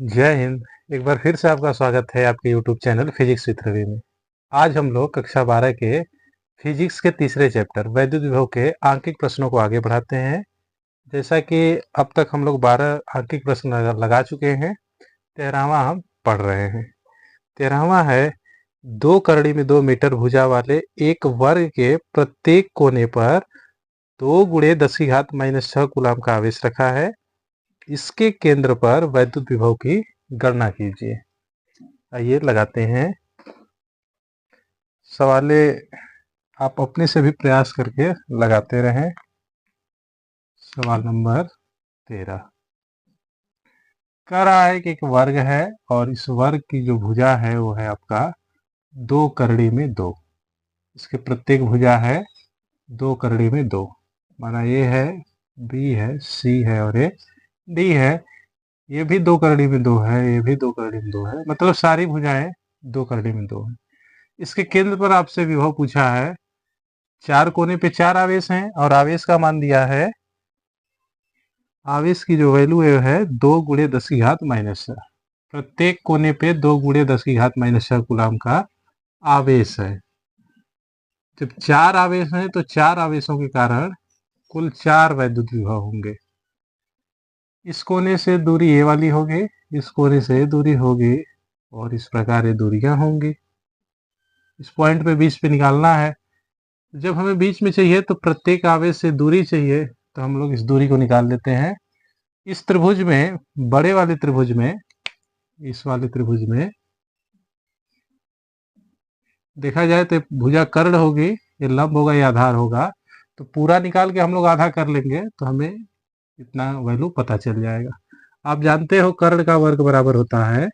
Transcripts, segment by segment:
जय हिंद। एक बार फिर से आपका स्वागत है आपके YouTube channel physics with Ravi में। आज हम लोग कक्षा 12 के फिजिक्स के तीसरे चैप्टर वैद्युत विभव के आंकिक प्रश्नों को आगे बढ़ाते हैं। जैसा कि अब तक हम लोग 12 आंकिक प्रश्न लगा चुके हैं। 13वां हम पढ़ रहे हैं। 13वां है, 2 करड़ी में 2 मीटर भुजा वाले एक वर्ग के प्रत्येक कोने पर 2 × 10⁻⁻⁶ कूलाम का आवेश रखा है। इसके केंद्र पर वैद्युत विभव की गणना कीजिए। आइए लगाते हैं सवाले। आप अपने से भी प्रयास करके लगाते रहें। सवाल नंबर 13 कह रहा है कि एक वर्ग है और इस वर्ग की जो भुजा है वो है आपका 2 करड़ी में 2। इसके प्रत्येक भुजा है 2 करड़ी में 2। माना ये है, बी है, सी है और ये डी है। ये भी 2 करड़ी में 2 है, ये भी 2 करड़ी में 2 है। मतलब सारी भुजाएं 2 करड़ी में 2 है। इसके केंद्र पर आपसे विभव पूछा है। 4 कोने पे 4 आवेश हैं और आवेश का मान दिया है। आवेश की जो वैल्यू है 2 × 10⁻⁻⁶। प्रत्येक कोने पे 2 × 10⁻⁻⁶ कूलाम का आवेश है। जब 4 आवेश हैं तो 4 आवेशों के कारण कुल 4 वैद्युत विभव होंगे। इस कोने से दूरी ये वाली होगी, इस कोने से दूरी होगी और इस प्रकार ये दूरियां होंगी। इस पॉइंट पे बीच पे निकालना है। जब हमें बीच में चाहिए तो प्रत्येक आवेश से दूरी चाहिए, तो हम लोग इस दूरी को निकाल लेते हैं। इस त्रिभुज में, बड़े वाले त्रिभुज में, इस वाले त्रिभुज में देखा जाए तो भुजा कर्ण होगी, ये लंब होगा, ये आधार होगा। तो पूरा निकाल के हम लोग आधा कर लेंगे तो हमें इतना वैल्यू पता चल जाएगा। आप जानते हो कर्ण का वर्ग बराबर होता है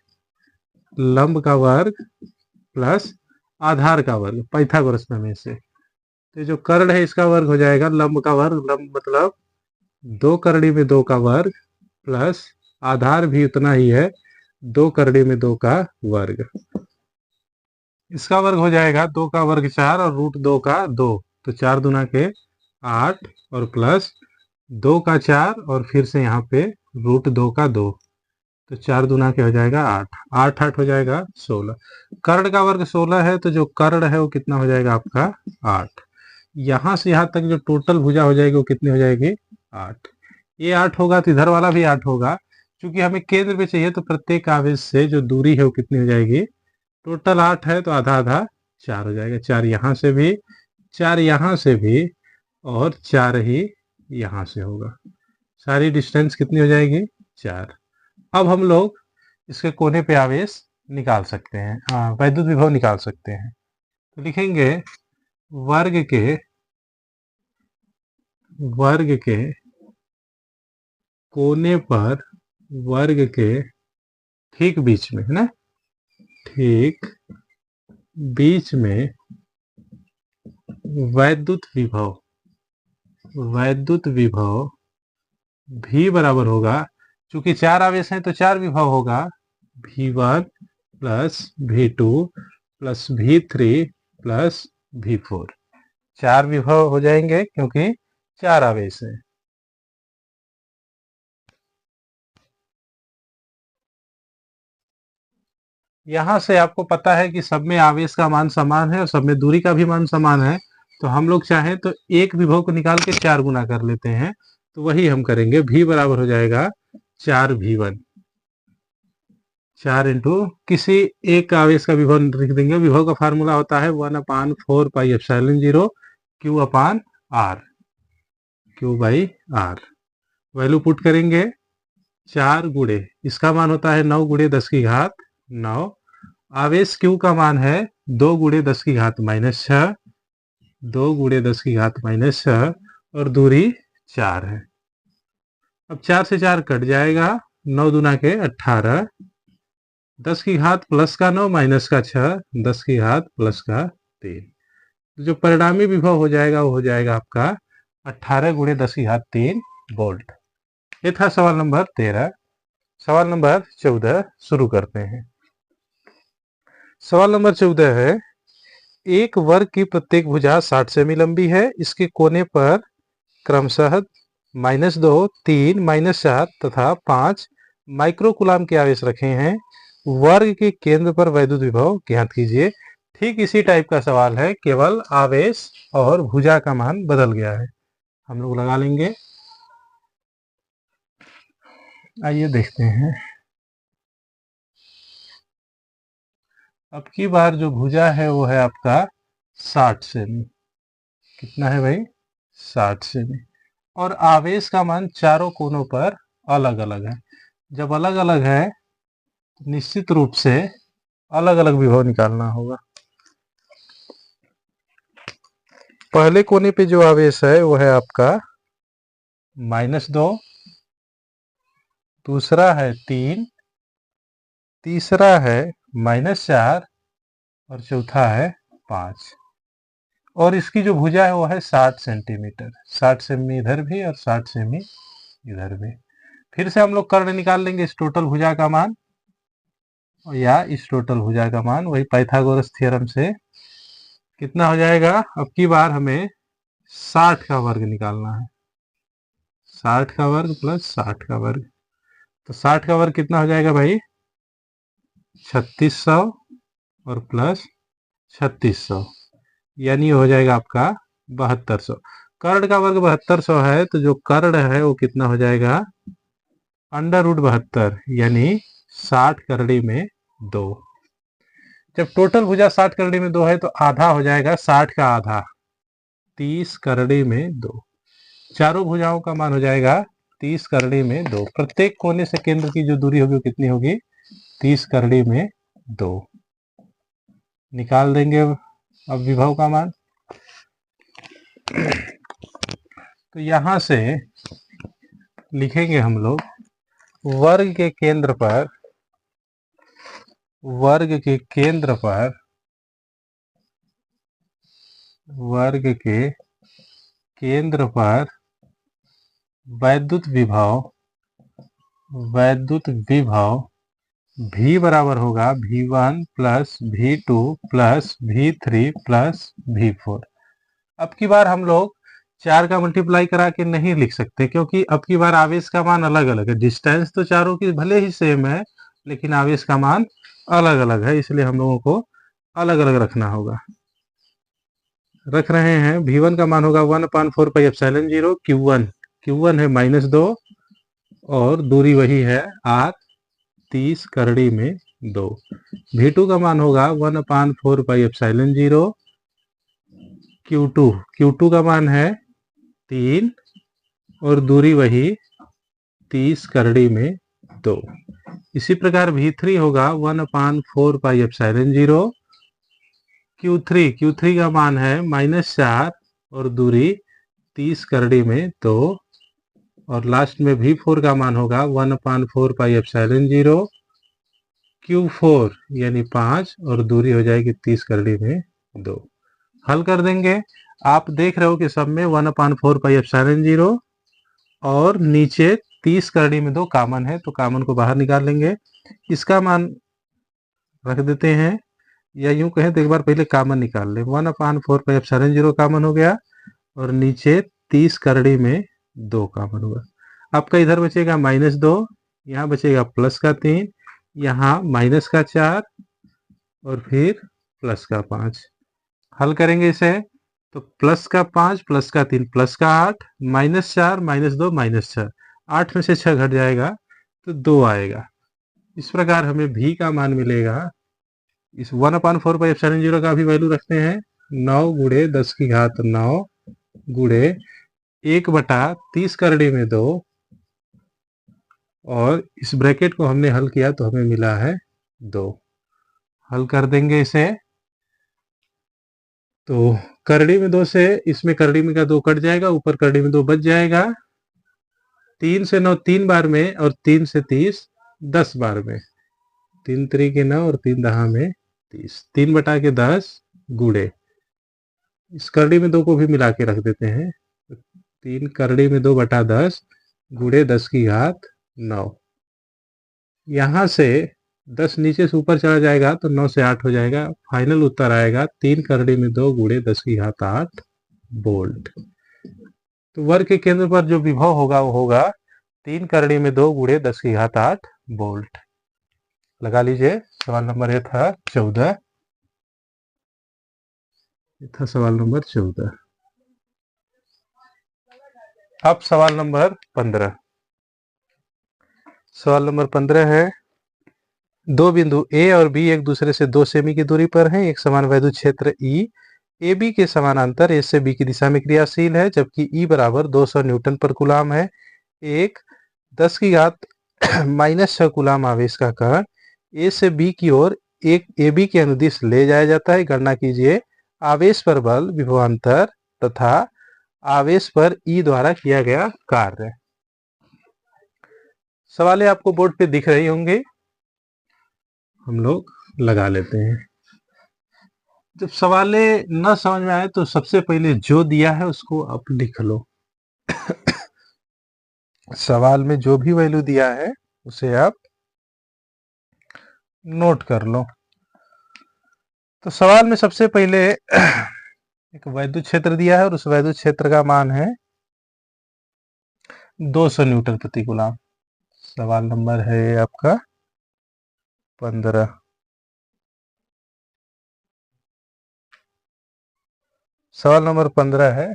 लंब का वर्ग प्लस आधार का वर्ग, पाइथागोरस प्रमेय से। तो जो कर्ण है इसका वर्ग हो जाएगा लंब का वर्ग, लंब मतलब 2 करड़ी में 2 का वर्ग प्लस आधार भी उतना ही है 2 करड़ी में 2 का वर्ग। इसका वर्ग हो जाएगा 2 का वर्ग 4 और √2 का 2। तो 4 दूना के 8 और प्लस 2 का 4 और फिर से यहाँ पे √2 का 2। तो 4 दूना के हो जाएगा 8, 8 8 हो जाएगा 16। कर्ण का वर्ग 16 है तो जो कर्ण है वो कितना हो जाएगा आपका 8। यहाँ से यहाँ तक जो टोटल भुजा हो जाएगी वो कितनी हो जाएगी 8। ये 8 होगा तो इधर वाला भी 8 होगा। क्योंकि हमें केंद्र पे चाहिए तो प्रत्येक आवेश से जो दूरी है वो कितनी हो जाएगी, टोटल 8 है तो आधा आधा 4 हो जाएगा। 4 यहाँ से भी, 4 यहाँ से भी और 4 ही यहाँ से होगा। सारी डिस्टेंस कितनी हो जाएगी 4। अब हम लोग इसके कोने पे आवेश निकाल सकते हैं, वैद्युत विभव निकाल सकते हैं। तो लिखेंगे वर्ग के कोने पर, वर्ग के ठीक बीच में है ना, ठीक बीच में वैद्युत विभव भी बराबर होगा, चूंकि 4 आवेश हैं तो 4 विभव होगा, V1 plus V2 plus V3 plus V4। 4 विभव हो जाएंगे क्योंकि 4 आवेश है। यहां से आपको पता है कि सब में आवेश का मान समान है और सब में दूरी का भी मान समान है। तो हम लोग चाहें तो एक विभव को निकाल के 4 गुना कर लेते हैं। तो वही हम करेंगे। V बराबर हो जाएगा 4V1। 4 इंटू किसी एक आवेश का विभव लिख देंगे। विभव का फार्मूला होता है 1/4πε0 Q/R, Q/R। वैल्यू पुट करेंगे 4 गुणे, इसका मान होता है 9 × 10⁹। आवेश Q का मान है 2 × 10⁻⁻⁶, 2 × 10⁻⁻⁶ और दूरी 4 है। अब 4 से 4 कट जाएगा, 9 दूना के 18, 10 की घात प्लस का 9 माइनस का 6, 10 की घात प्लस का 3। जो परिणामी विभव हो जाएगा वो हो जाएगा आपका 18 × 10⁻³ वोल्ट। ये था सवाल नंबर 13। सवाल नंबर 14 शुरू करते हैं। सवाल नंबर 14 है, एक वर्ग की प्रत्येक भुजा 60 सेमी लंबी है। इसके कोने पर क्रमशः -2, 3, -4 तथा 5 माइक्रो कूलाम के आवेश रखे हैं, वर्ग के केंद्र पर वैद्युत विभव ज्ञात कीजिए। ठीक इसी टाइप का सवाल है, केवल आवेश और भुजा का मान बदल गया है। हम लोग लगा लेंगे। आइए देखते हैं। अब की बार जो भुजा है वो है आपका 60 सेमी। कितना है भाई? 60 सेमी। और आवेश का मान चारों कोनों पर अलग अलग है। जब अलग अलग है तो निश्चित रूप से अलग अलग विभव निकालना होगा। पहले कोने पे जो आवेश है वो है आपका -2, दूसरा है 3, तीसरा है -4 और चौथा है 5। और इसकी जो भुजा है वो है 60 सेंटीमीटर। 60 सेमी इधर भी और 60 सेमी इधर भी। फिर से हम लोग कर्ण निकाल लेंगे इस टोटल भुजा का मान, या इस टोटल भुजा का मान वही पाइथागोरस थ्योरम से। कितना हो जाएगा? अब की बार हमें 60 का वर्ग निकालना है। 60 का वर्ग प्लस 60 का वर्ग, तो 60 का वर्ग कितना हो जाएगा भाई? 3600 और प्लस 3600, यानी हो जाएगा आपका 7200। कर्ण का वर्ग 7200 है, तो जो कर्ण है वो कितना हो जाएगा? √72, यानी 60 करड़ी में 2। जब टोटल भुजा 60 करड़ी में 2 है तो आधा हो जाएगा 60 का आधा, 30 करड़ी में 2। चारों भुजाओं का मान हो जाएगा 30 करड़ी में 2। प्रत्येक कोने से केंद्र की जो दूरी होगी वो कितनी होगी? 30 करड़ी में 2। निकाल देंगे अब विभव का मान। तो यहां से लिखेंगे हम लोग वर्ग के केंद्र पर, वर्ग के केंद्र पर, वर्ग के केंद्र पर वैद्युत विभव, वैद्युत विभव V बराबर होगा V1 plus V2 plus V3 plus V4। अब की बार हम लोग 4 का मल्टीप्लाई करा के नहीं लिख सकते, क्योंकि अब की बार आवेश का मान अलग अलग है। डिस्टेंस तो चारों की भले ही सेम है, लेकिन आवेश का मान अलग अलग है, इसलिए हम लोगों को अलग अलग रखना होगा। रख रहे हैं। V1 का मान होगा 1/4πε0 Q1। Q1 है -2 और दूरी वही है R, 30 करड़ी में 2। V2 का मान होगा 1/4πε0 Q2। Q2 का मान है 3 और दूरी वही 30 करड़ी में 2। इसी प्रकार V3 होगा 1/4πε0 Q3। Q3 का मान है -4 और दूरी 30 करड़ी में 2। और लास्ट में V4 का मान होगा 1/4πε0 Q4, यानी 5 और दूरी हो जाएगी 30 करड़ी में 2। हल कर देंगे। आप देख रहे हो कि सब में 1/4πε0 और नीचे 30 करड़ी में 2 कॉमन है, तो कॉमन को बाहर निकाल लेंगे। इसका मान रख देते हैं, या यूं कहें तो एक बार पहले कॉमन निकाल ले। 1/4πε0 कॉमन हो गया और नीचे 30 करड़ी में 2 कॉमन हुआ। आपका इधर बचेगा -2, यहाँ बचेगा +3, यहाँ -4 और फिर +5। हल करेंगे इसे तो +5, +3, +8, -4, -2, -6, 8 में से 6 घट जाएगा तो 2 आएगा। इस प्रकार हमें V का मान मिलेगा। इस 1/4πε0 का भी वैल्यू रखते हैं 9 × 10⁹ गुणे 1/30 करड़ी में 2, और इस ब्रैकेट को हमने हल किया तो हमें मिला है 2। हल कर देंगे इसे तो करड़ी में 2 से इसमें करड़ी में का 2 कट जाएगा, ऊपर करड़ी में 2 बच जाएगा। 3 से 9 3 बार में और 3 से 30 10 बार में। 3 3 9 और 3 10 में 30। 3/10 गुणे इस करड़ी में 2 को भी मिला के रख देते हैं। 3 करड़ी में 2/10 गुणे 10⁹9। यहाँ से 10 नीचे से ऊपर चला जाएगा तो 9 से 8 हो जाएगा। फाइनल उत्तर आएगा 3 करड़ी में 2 गुणे 10⁸8 वोल्ट। तो वर्ग के केंद्र पर जो विभव होगा वो होगा 3 करड़ी में 2 गुणे 10⁸8 वोल्ट। लगा लीजिए। सवाल नंबर ये था 14। ये था सवाल नंबर 14। अब सवाल नंबर 15। सवाल नंबर 15 है, दो बिंदु ए और बी एक दूसरे से 2 सेमी की दूरी पर हैं। एक समान वैद्युत क्षेत्र ई ए बी के समानांतर ए से बी की दिशा में क्रियाशील है, जबकि ई बराबर 200 न्यूटन पर कूलाम है। एक 10 की घात -6 कूलाम आवेश का कण ए से बी की ओर एक ए बी के अनुदिश ले जाया जाता है। गणना कीजिए आवेश पर बल, विभवांतर तथा आवेश पर ई द्वारा किया गया कार्य। सवालें आपको बोर्ड पे दिख रही होंगे, हम लोग लगा लेते हैं। जब सवालें न समझ में आए तो सबसे पहले जो दिया है उसको आप लिख लो। सवाल में जो भी वैल्यू दिया है उसे आप नोट कर लो। तो सवाल में सबसे पहले एक वैद्युत क्षेत्र दिया है और उस वैद्युत क्षेत्र का मान है 200 न्यूटन प्रति कूलाम। सवाल नंबर है आपका 15। सवाल नंबर 15 है,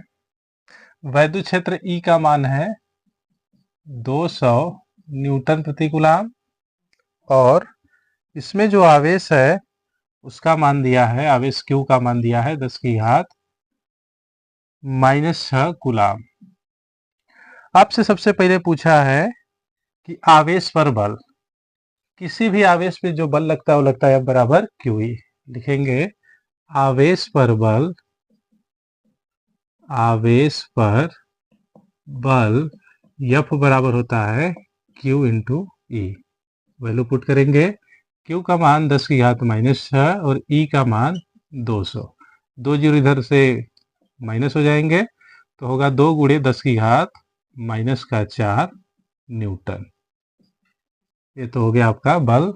वैद्युत क्षेत्र ई का मान है 200 न्यूटन प्रति कूलाम और इसमें जो आवेश है उसका मान दिया है, आवेश क्यू का मान दिया है 10 की घात -6 कूलाम। आपसे सबसे पहले पूछा है कि आवेश पर बल, किसी भी आवेश पे जो बल लगता है वो लगता है F बराबर QE। लिखेंगे आवेश पर बल, आवेश पर बल F बराबर होता है Q into E। Value put करेंगे, Q का मान 10 की घात -6 और E का मान 200। 2 जीरो इधर से माइनस हो जाएंगे तो होगा 2 गुणे 10 की घात -4 न्यूटन। ये तो हो गया आपका बल।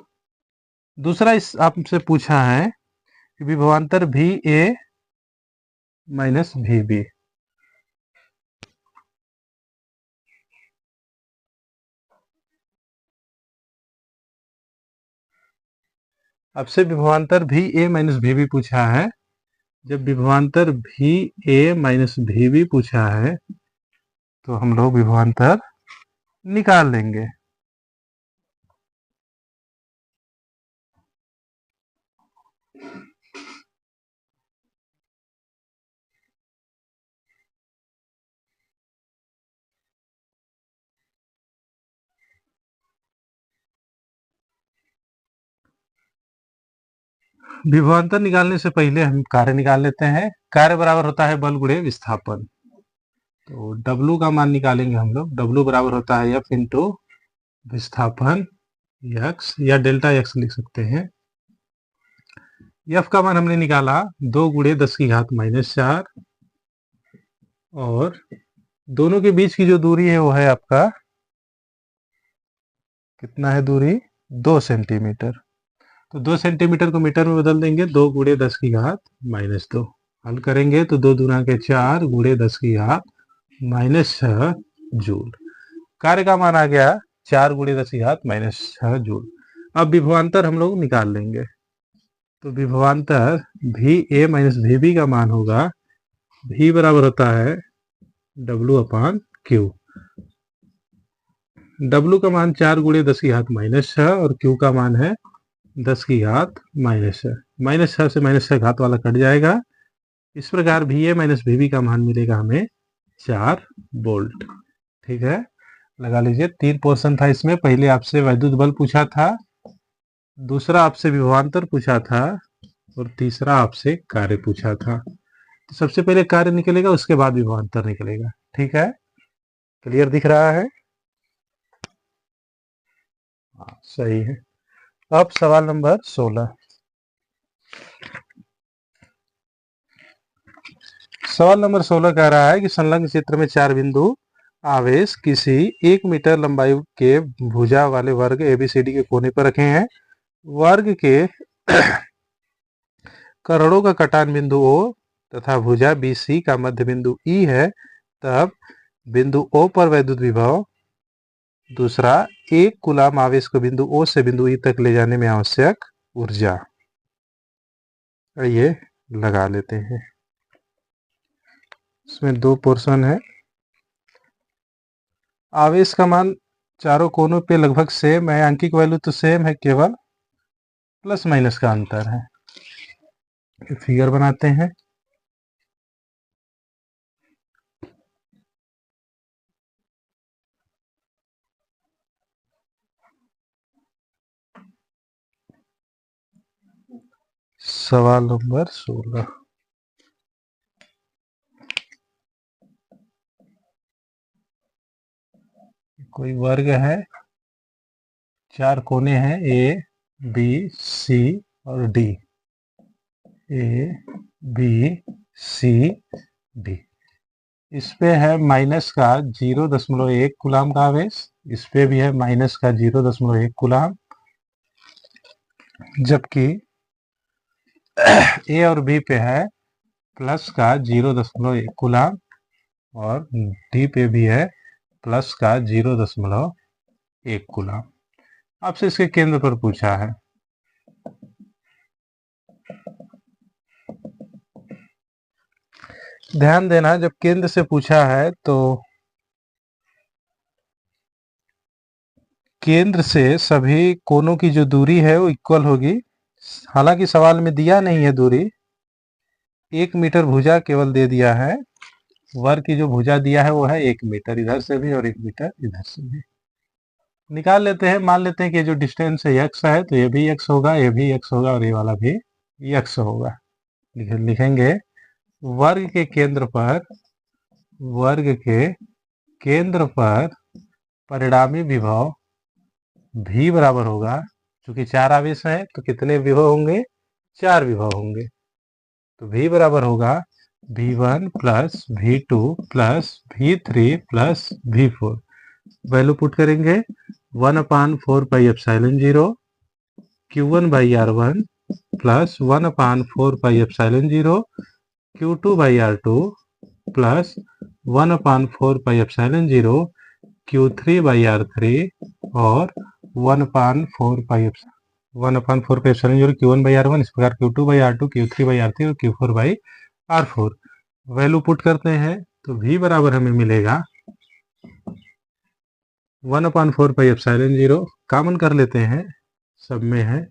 दूसरा इस आपसे पूछा है कि विभवांतर भी ए माइनस भी बी। आपसे विभवांतर भी ए माइनस भी बी पूछा है। जब विभवांतर भी ए माइनस भी बी पूछा है तो हम लोग विभवांतर निकाल लेंगे। विभवांतर निकालने से पहले हम कार्य निकाल लेते हैं। कार्य बराबर होता है बल गुणे विस्थापन। तो W का मान निकालेंगे हम लोग। W बराबर होता है F इंटू विस्थापन x या डेल्टा x लिख सकते हैं। F का मान हमने निकाला 2 गुणे 10 की घात -4 और दोनों के बीच की जो दूरी है वो है आपका, कितना है दूरी, 2 सेंटीमीटर। तो 2 सेंटीमीटर को मीटर में बदल देंगे, 2 गुणे 10 की घात -2। हल करेंगे तो 2 दूना के 4 गुणे 10 की घात -6 जूल। कार्य का मान आ गया 4 गुणे 10 की घात -6 जूल। अब विभवांतर हम लोग निकाल लेंगे। तो विभवांतर भी ए माइनस भी बी का मान होगा, भी बराबर होता है W अपान क्यू। W का मान 4 गुणे 10 की घात -6 और Q का मान है 10 की घात -6। -6 से -6 घात वाला कट जाएगा। इस प्रकार भी ए माइनस भी बी का मान मिलेगा हमें 4 वोल्ट। ठीक है, लगा लीजिए। 3 पोर्शन था इसमें। पहले आपसे वैद्युत बल पूछा था, दूसरा आपसे विभवांतर पूछा था और तीसरा आपसे कार्य पूछा था। तो सबसे पहले कार्य निकलेगा, उसके बाद विभवांतर निकलेगा। ठीक है, क्लियर दिख रहा है? हाँ, सही है। अब सवाल नंबर 16। सवाल नंबर 16 कह रहा है कि संलग्न चित्र में 4 बिंदु आवेश किसी 1 मीटर लंबाई के भुजा वाले वर्ग ABCD के कोने पर रखे हैं। वर्ग के करोड़ों का कटान बिंदु O तथा भुजा BC का मध्य बिंदु E है। तब बिंदु O पर वैद्युत विभव दूसरा, 1 कूलाम आवेश को बिंदु ओ से बिंदु ई तक ले जाने में आवश्यक ऊर्जा। ये लगा लेते हैं। इसमें 2 पोर्शन है। आवेश का मान चारों कोनों पे लगभग सेम है, आंकिक वैल्यू तो सेम है, केवल प्लस माइनस का अंतर है। फिगर बनाते हैं। सवाल नंबर 16। कोई वर्ग है, 4 कोने हैं, ए बी सी और D. A B C D. इस पे है माइनस का 0.1 कूलाम का आवेश, इस पे भी है माइनस का 0.1 कूलाम, जबकि ए और बी पे है प्लस का 0.1 कूलाम और डी पे भी है प्लस का 0.1 कूलाम। आपसे इसके केंद्र पर पूछा है। ध्यान देना, जब केंद्र से पूछा है तो केंद्र से सभी कोनों की जो दूरी है वो इक्वल होगी। हालांकि सवाल में दिया नहीं है दूरी, 1 मीटर भुजा केवल दे दिया है। वर्ग की जो भुजा दिया है वो है 1 मीटर इधर से भी और 1 मीटर इधर से भी। निकाल लेते हैं। मान लेते हैं कि जो डिस्टेंस है x है, तो ये भी x होगा, ये भी x होगा और ये वाला भी x होगा। लिखेंगे वर्ग के केंद्र पर, वर्ग के केंद्र पर परिणामी विभव v बराबर होगा, क्योंकि 4 आवेश है तो कितने विभव होंगे, 4 विभव होंगे। तो v बराबर होगा v1 plus v2 plus v3 plus v4। Value put करेंगे 1/4πε0 q1 by r1 plus 1/4πε0 q2 by r2 plus 1/4πε0 q3 by r3 और 1/4πε0 q1 बाई r1, इस प्रकार q2 by r2, q3 by r3 और q4 by r4। Value put करते हैं तो v बराबर हमें मिलेगा 1/4πε0, कॉमन कर लेते हैं, सब में है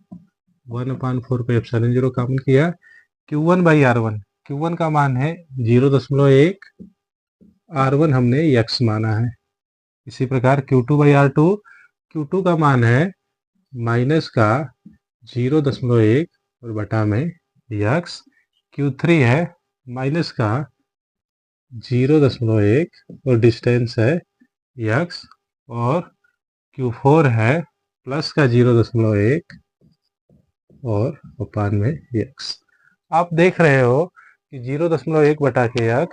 1/4πε0 कॉमन किया। q1 बाई r1, q1 का मान है 0.1, r1 हमने x माना है। इसी प्रकार q2 बाई r2, q2 का मान है माइनस का 0.1 और बटा में x, q3 है माइनस का 0.1 और डिस्टेंस है x, और q4 है प्लस का 0.1 और अपान में x। आप देख रहे हो कि 0.1 बटा के x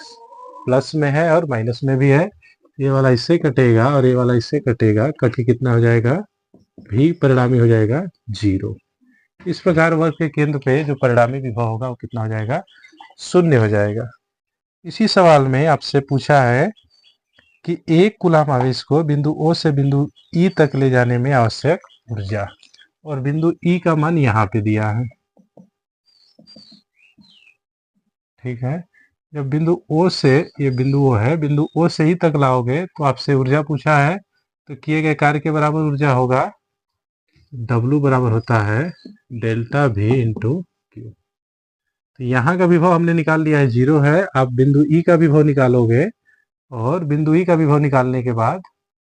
प्लस में है और माइनस में भी है। ये वाला इससे कटेगा और ये वाला इससे कटेगा, कट के कितना हो जाएगा, भी परिणामी हो जाएगा 0। इस प्रकार वर्ग के केंद्र पे जो परिणामी विभव होगा वो कितना हो जाएगा, 0 हो जाएगा। इसी सवाल में आपसे पूछा है कि 1 कूलाम आवेश को बिंदु O से बिंदु E तक ले जाने में आवश्यक ऊर्जा, और बिंदु E का मान यहाँ पे दिया है। ठीक है, जब बिंदु O से, ये बिंदु O है, बिंदु O से ही तक लाओगे तो आपसे ऊर्जा पूछा है, तो किए गए कार्य के बराबर ऊर्जा होगा, W बराबर होता है डेल्टा V इंटू क्यू। तो यहाँ का विभव हमने निकाल लिया है, 0 है। आप बिंदु E का विभव निकालोगे और बिंदु E का विभव निकालने के बाद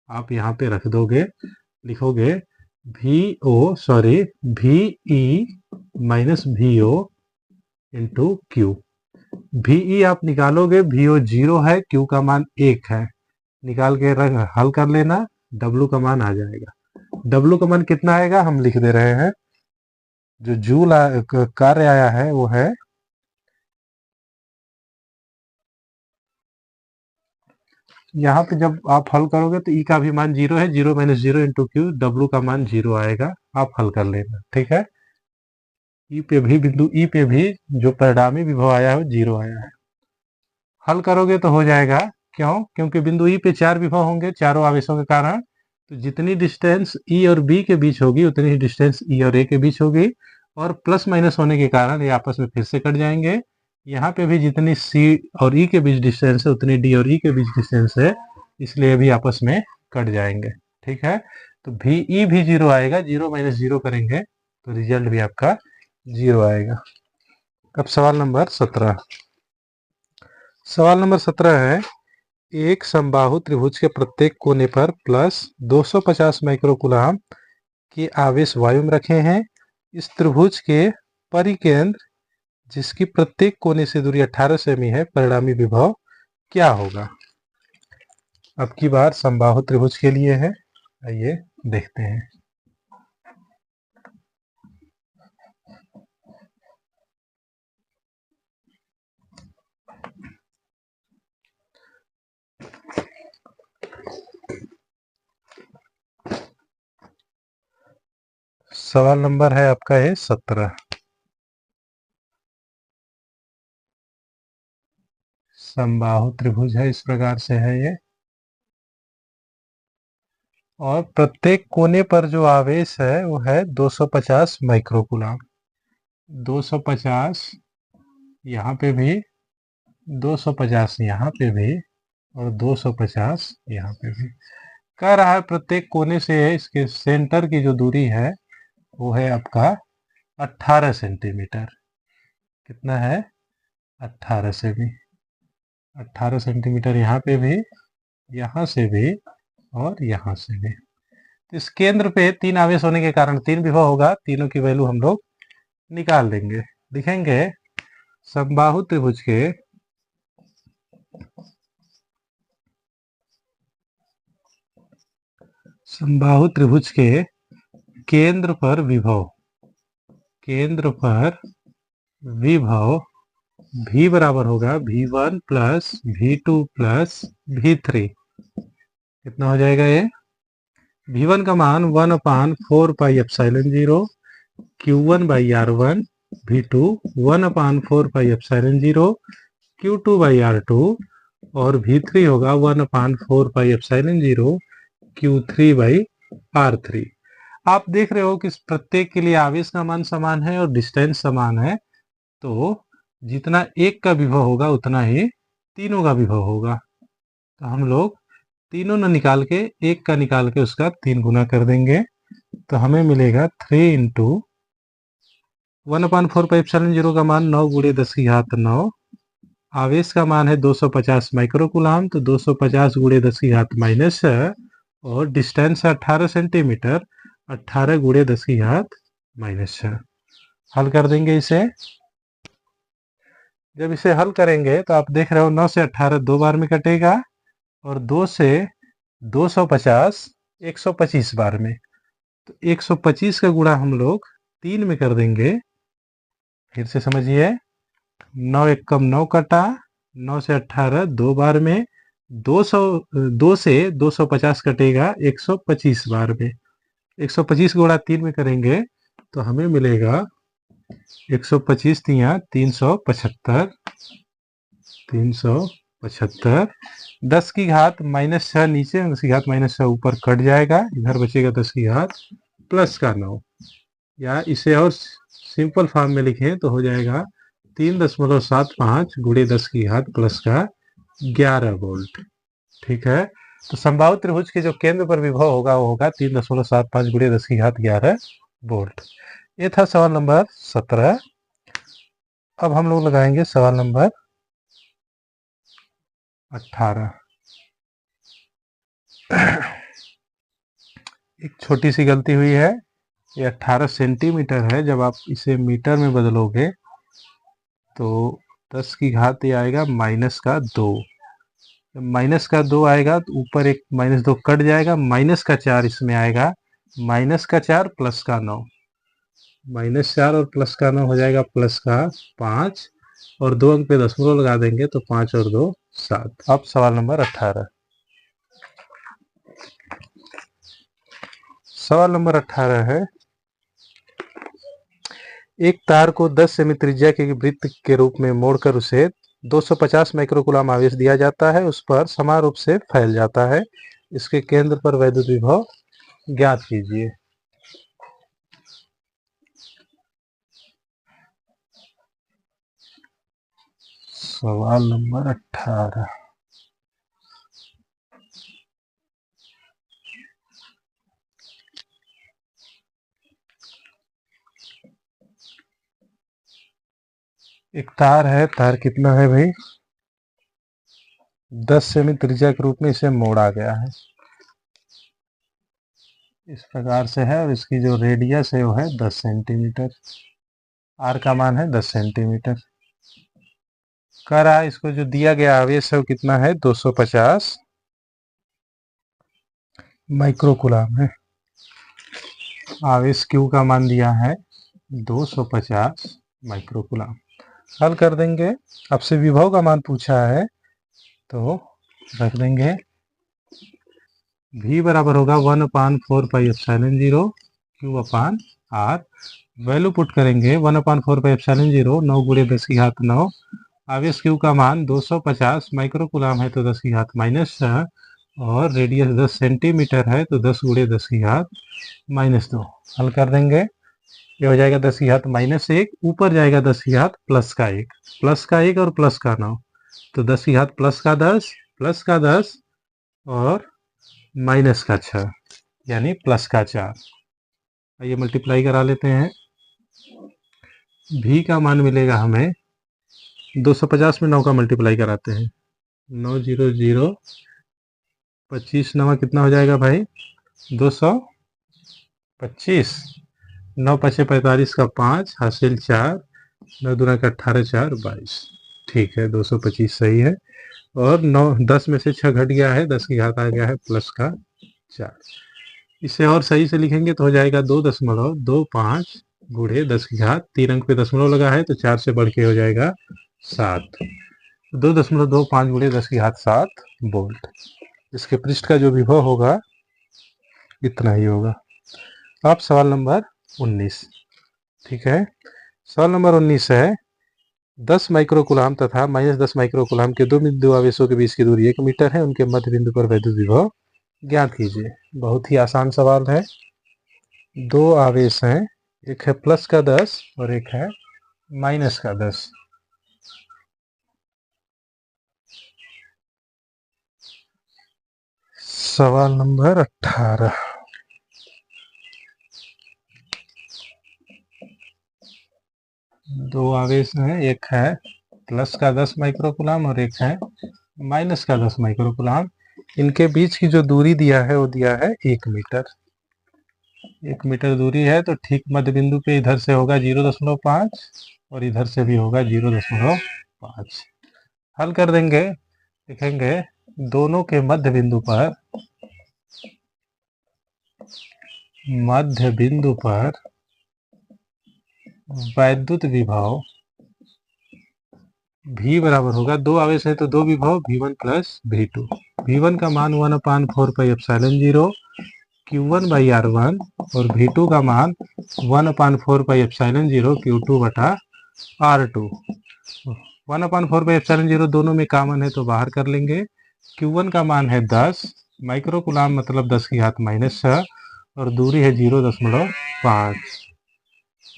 आप यहाँ पे रख दोगे, लिखोगे VE minus VO into Q. VE आप निकालोगे, VO 0 है, Q का मान 1 है, निकाल के हल कर लेना, W का मान आ जाएगा। W का मान कितना आएगा हम लिख दे रहे हैं, जो जूल कार्य आया है वो है, यहाँ पे जब आप हल करोगे तो E का भी मान 0 है, 0 माइनस 0 इंटू क्यू, W का मान 0 आएगा। आप हल कर लेना, ठीक है। बिंदु E पे भी जो परिणामी विभव आया है वो 0 आया है। हल करोगे तो हो जाएगा, क्यों, क्योंकि बिंदु E पे 4 विभव होंगे चारों आवेशों के कारण, तो जितनी डिस्टेंस ई और बी के बीच होगी उतनी ही डिस्टेंस ई और ए के बीच होगी, और प्लस माइनस होने के कारण ये आपस में फिर से कट जाएंगे। यहाँ पे भी जितनी सी और ई के बीच डिस्टेंस है उतनी डी और ई के बीच डिस्टेंस है, इसलिए भी आपस में कट जाएंगे। ठीक है, तो भी ई भी 0 आएगा, 0 माइनस 0 करेंगे तो रिजल्ट भी आपका 0 आएगा। अब सवाल नंबर 17। सवाल नंबर 17 है, एक समबाहु त्रिभुज के प्रत्येक कोने पर प्लस 250 माइक्रोकूलम के आवेश वायु में रखे हैं। इस त्रिभुज के परिकेंद्र जिसकी प्रत्येक कोने से दूरी 18 सेमी है, परिणामी विभव क्या होगा? अब की बार समबाहु त्रिभुज के लिए है, आइए देखते हैं। सवाल नंबर है आपका है 17। समबाहु त्रिभुज है, इस प्रकार से है ये, और प्रत्येक कोने पर जो आवेश है वो है 250 माइक्रोकूलम। 250 यहाँ पे भी, 250 यहाँ पे भी, और 250 यहाँ पे भी। कह रहा है प्रत्येक कोने से इसके सेंटर की जो दूरी है वो है आपका 18 सेंटीमीटर। कितना है? 18 सेमी। 18 सेंटीमीटर यहाँ पे भी, यहाँ से भी, और यहाँ से भी। तो इस केंद्र पे 3 आवेश होने के कारण 3 विभव होगा, तीनों की वैल्यू हम लोग निकाल देंगे। लिखेंगे समबाहु त्रिभुज के केंद्र पर विभव, केंद्र पर विभव V बराबर होगा V1 plus V2 plus V3। कितना हो जाएगा ये? V1 का मान 1/4πε0 Q1/R1, V2 1/4πε0 Q2/R2, और V3 होगा 1/4πε0 Q3/R3। आप देख रहे हो कि प्रत्येक के लिए आवेश का मान समान है और डिस्टेंस समान है, तो जितना एक का विभव होगा उतना ही तीनों का विभव होगा। तो हम लोग तीनों न निकाल के एक का निकाल के उसका 3 गुना कर देंगे, तो हमें मिलेगा 3 इंटू 1/4πε0 का मान 9 गुणे 10⁻9। आवेश का मान है 250 माइक्रोकूलम, तो 250 गुणे 10⁻⁻6, और डिस्टेंस है 18 सेंटीमीटर, 18 गुणे 10⁻⁻6। हल कर देंगे इसे। जब इसे हल करेंगे तो आप देख रहे हो 9 से 18 2 बार में कटेगा, और 2 से 250 125 बार में। तो 125 का गुणा हम लोग 3 में कर देंगे। फिर से समझिए, 9 एकम 9 कटा, 9 से 18 2 बार में, 2 से 250 कटेगा 125 बार में। 125 गुणा 3 में करेंगे तो हमें मिलेगा 125 तिया 375, 375। 10 की घात -6 नीचे, 10 की घात -6 ऊपर कट जाएगा, इधर बचेगा 10 की घात +9। या इसे और सिंपल फॉर्म में लिखें तो हो जाएगा 3.75 गुणे 10 की घात +11 वोल्ट। ठीक है, तो समबाहु त्रिभुज के जो केंद्र पर विभव होगा वो होगा 3.75 गुणे 10 की घात 11 वोल्ट। ये था सवाल नंबर 17। अब हम लोग लगाएंगे सवाल नंबर 18। एक छोटी सी गलती हुई है, ये 18 सेंटीमीटर है, जब आप इसे मीटर में बदलोगे तो 10 की घात ये आएगा -2। -2 आएगा तो ऊपर एक -2 कट जाएगा, -4 इसमें आएगा, -4 +9, -4 और +9 हो जाएगा +5, और 2 अंक पे दशमलव लगा देंगे तो 5 और 2 7। अब सवाल नंबर 18। सवाल नंबर 18 है, एक तार को 10 सेमी त्रिज्या के वृत्त के रूप में मोड़कर उसे 250 माइक्रोकूलम आवेश दिया जाता है, उस पर समान रूप से फैल जाता है। इसके केंद्र पर वैद्युत विभव ज्ञात कीजिए। सवाल नंबर 18। एक तार है, तार कितना है भाई, 10 सेमी त्रिज्या के रूप में इसे मोड़ा गया है, इस प्रकार से है, और इसकी जो रेडियस है वो है 10 सेंटीमीटर, आर का मान है 10 सेंटीमीटर। कह रहा है इसको जो दिया गया आवेश है वो कितना है, 250 माइक्रोकुलाम है। आवेश क्यू का मान दिया है 250 माइक्रोकुलाम। हल कर देंगे, आपसे विभव का मान पूछा है तो रख देंगे V बराबर होगा 1/4πε0 Q अपान R। वैल्यू पुट करेंगे 1/4πε0, 9 गुणे 10 की घात 9। आवेश क्यू का मान 250 माइक्रोकुलाम है तो 10 की घात -6, और रेडियस 10 सेंटीमीटर है तो 10 गुणे 10 की घात -2। हल कर देंगे, ये हो जाएगा 10 की घात -1, ऊपर जाएगा 10 की घात +1, +1 और +9, तो 10 की घात +10 +10 और -6, यानी +4। आइए मल्टीप्लाई करा लेते हैं। भी का मान मिलेगा हमें 250 में 9 का मल्टीप्लाई कराते हैं, 9 0 0, 25 9 कितना हो जाएगा भाई, 225, 9 5 45 का 5 हासिल 4, 9 दूना का 18 4 22। ठीक है, 225 सही है, और 9 10 में से 6 घट गया है, 10 की घात आ गया है +4। इसे और सही से लिखेंगे तो हो जाएगा 2.25 गुणे 10 की घात, 3 अंक पे दशमलव लगा है तो 4 से बढ़ के हो जाएगा 7, 2.25 गुणे 10 की घात 7 वोल्ट। इसके पृष्ठ का जो विभव होगा इतना ही होगा। अब सवाल नंबर 19। ठीक है, सवाल नंबर 19 है 10 माइक्रोकुलाम तथा -10 माइक्रोकुलाम के दो बिंदु आवेशों के बीच की दूरी 1 मीटर है, उनके मध्य बिंदु पर वैद्युत विभव ज्ञात कीजिए। बहुत ही आसान सवाल है। दो आवेश हैं, एक है +10 और एक है -10। सवाल नंबर 18। दो आवेश हैं, एक है +10 माइक्रोकुलाम और एक है -10 माइक्रोकुलाम। इनके बीच की जो दूरी दिया है वो दिया है 1 मीटर। 1 मीटर दूरी है तो ठीक मध्य बिंदु पे इधर से होगा 0.5 और इधर से भी होगा 0.5। हल कर देंगे, लिखेंगे दोनों के मध्य बिंदु पर वैद्युत विभव V बराबर होगा, दो आवेश है तो दो विभव V1 प्लस V2। V1 का मान 1/4πε0 Q1/R1 और V2 का मान 1/4πε0 Q2 बटा R2। 1/4πε0 दोनों में कॉमन है तो बाहर कर लेंगे। Q1 का मान है 10 माइक्रोकुलाम, मतलब 10 की घात -6, और दूरी है 0.5,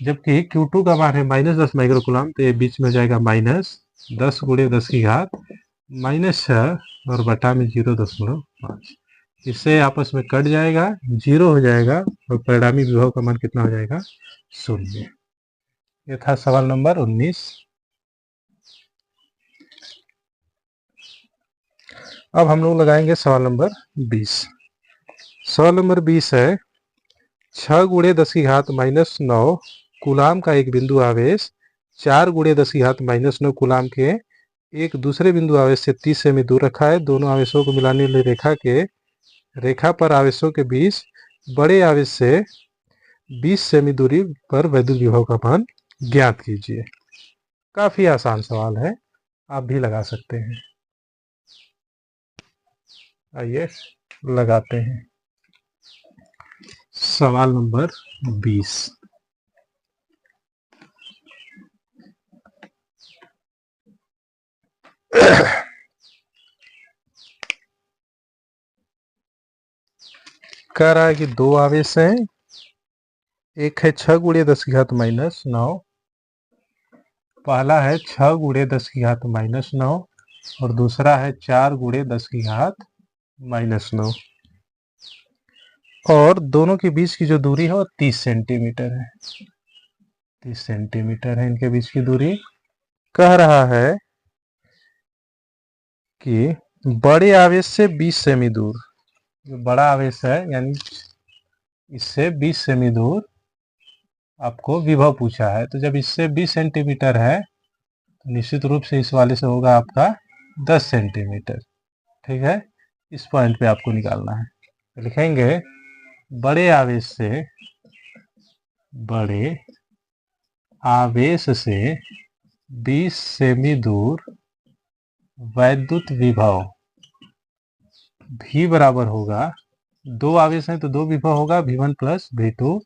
जबकि Q2 का मान है -10 माइक्रोकुलाम, तो ये बीच में जाएगा -10 गुणे 10 की घात -6 और बटा में 0.5। इससे आपस में कट जाएगा, 0 हो जाएगा, और परिणामी विभव का मान कितना हो जाएगा, 0। ये था सवाल नंबर 19। अब हम लोग लगाएंगे सवाल नंबर 20। सवाल नंबर 20 है 6 गुणे 10 की घात -9 कुलाम का एक बिंदु आवेश 4 गुणे 10 की घात -9 कुलाम के एक दूसरे बिंदु आवेश से 30 सेमी दूर रखा है। दोनों आवेशों को मिलाने वाली रेखा पर आवेशों के बीच बड़े आवेश से 20 सेमी दूरी पर वैद्युत विभव का मान ज्ञात कीजिए। काफी आसान सवाल है, आप भी लगा सकते हैं। आइए लगाते हैं सवाल नंबर 20। कह रहा है कि दो आवेश है, एक है 6 गुणे 10 की घात -9, पहला है 6 गुणे 10 की घात -9 और दूसरा है 4 गुणे 10 की घात -9 और दोनों के बीच की जो दूरी है वो 30 सेंटीमीटर है। 30 सेंटीमीटर है इनके बीच की दूरी। कह रहा है कि बड़े आवेश से 20 सेमी दूर, जो बड़ा आवेश है यानी इससे 20 सेमी दूर आपको विभव पूछा है। तो जब इससे 20 सेंटीमीटर है तो निश्चित रूप से इस वाले से होगा आपका 10 सेंटीमीटर। ठीक है, इस पॉइंट पे आपको निकालना है। तो लिखेंगे बड़े आवेश से 20 सेमी दूर वैद्युत विभव V बराबर होगा, दो आवेश हैं तो दो विभव होगा V1 प्लस V2।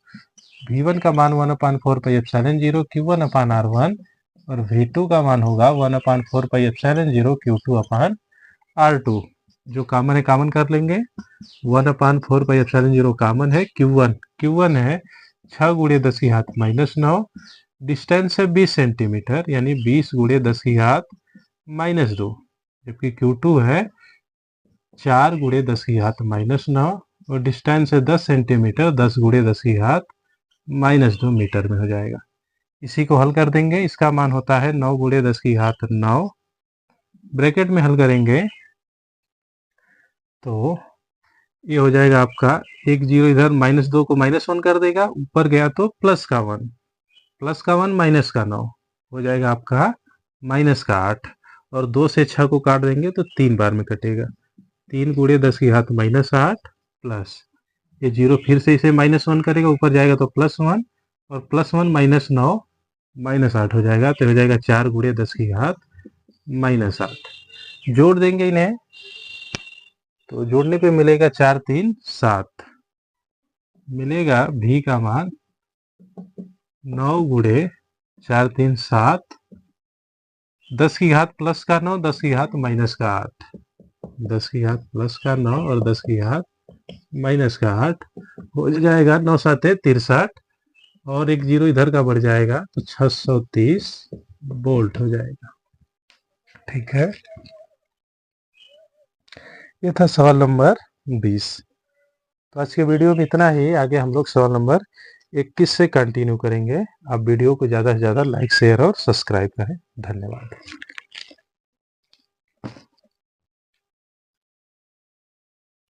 V1 का मान 1/4 पाई एप्सिलॉन 0 Q1 अपान R1 और V2 का मान होगा 1/4 पाई एप्सिलॉन 0 Q2 अपान R2। जो कॉमन है कॉमन कर लेंगे, 1/4 पाई एप्सिलॉन 0 कॉमन है। Q1 है 6 गुणे 10 की घात -9, डिस्टेंस है 20 सेंटीमीटर यानी 20 गुणे 10 की घात -2, जबकि Q2 है 4 गुणे 10 की घात -9 और डिस्टेंस है 10 सेंटीमीटर, 10 गुणे 10 की घात -2 मीटर में हो जाएगा। इसी को हल कर देंगे, इसका मान होता है 9 गुणे 10 की घात 9। ब्रैकेट में हल करेंगे तो ये हो जाएगा आपका, एक जीरो इधर -2 को -1 कर देगा, ऊपर गया तो प्लस का 1 माइनस का 9 हो जाएगा आपका -8 और 2 से 6 को काट देंगे तो 3 बार में कटेगा। 3 गुणे 10 की घात -8 प्लस ये जीरो फिर से इसे -1 करेगा, ऊपर जाएगा तो +1 और +1 -9 -8 हो जाएगा, तो हो जाएगा 4 गुणे 10 की घात -8। जोड़ देंगे इन्हें तो जोड़ने पे मिलेगा 4 3 7, मिलेगा V का मान 9 गुणे 4 3 7, 10 की घात प्लस का 9, 10 की घात माइनस का 8, 10 की घात प्लस का 9 और 10 की घात माइनस का 8 हो जाएगा। 9 7 63 और एक जीरो इधर का बढ़ जाएगा तो 630 वोल्ट हो जाएगा। ठीक है, ये था सवाल नंबर 20। तो आज के वीडियो में इतना ही, आगे हम लोग सवाल नंबर 21 से कंटिन्यू करेंगे। आप वीडियो को ज़्यादा से ज़्यादा लाइक शेयर और सब्सक्राइब करें। धन्यवाद।